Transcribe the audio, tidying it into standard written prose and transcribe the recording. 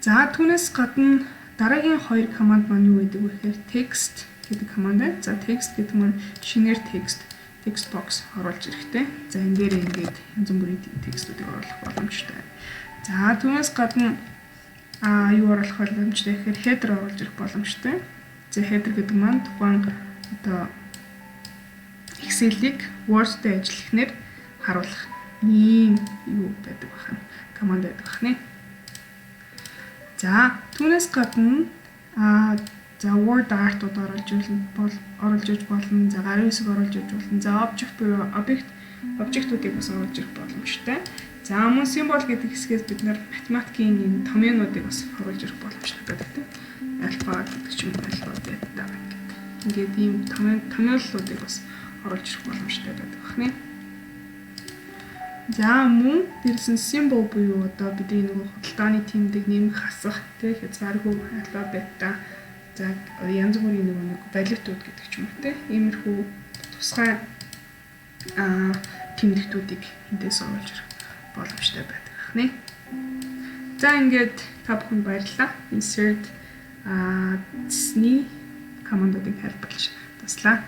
За түүнээс гадна дараагийн хоёр команд маань юу гэдэг вэ гэхээр text гэдэг команд байна. За text гэдэг маань шинээр text box оруулж ирэхтэй. За энэ дээр ингээд янз бүрийн текстүүдийг оруулах боломжтой. За түүнээс гадна юу оруулах боломжтой гэхээр header оруулж ирэх боломжтой. За header гэдэг маань тухайн одоо Excel-ийг Word-тэй ажиллахнаар харуулах ийм юу байдаг бахан команд байдаг бахны. За түүнээс гадна за Word art-ууд оруулж иж болно. За гарын хэсэг оруулж иж болно. За object буюу объектуудыг бас оруулж ирэх боломжтой. За мөн symbol гэдэг хэсгээс бид нар математикийн энэ томьёонуудыг бас оруулж ирэх боломжтой байдаг тийм. Альфа гэдэг ч юм уу альфа бета гэдэг. Ингээд ийм томьёоллуудыг бас оруулж ирэх боломжтой байдаг бахны. За мөн дээрсэн symbol буюу одоо бидний нөгөө худалдааны тэмдэг нэмэх хасах тийм хязгааргүй альфа бета за янз бүрийн нэг валютууд гэдэг ч юм уу тийм иймэрхүү тусгай тэмдэгтүүдийг эндээс оруулж ирэх боломжтой байдаг хнэ. За ингээд та бүхэнд баярлалаа. Insert цэсний командуудыг тайлбарлаж таслаа.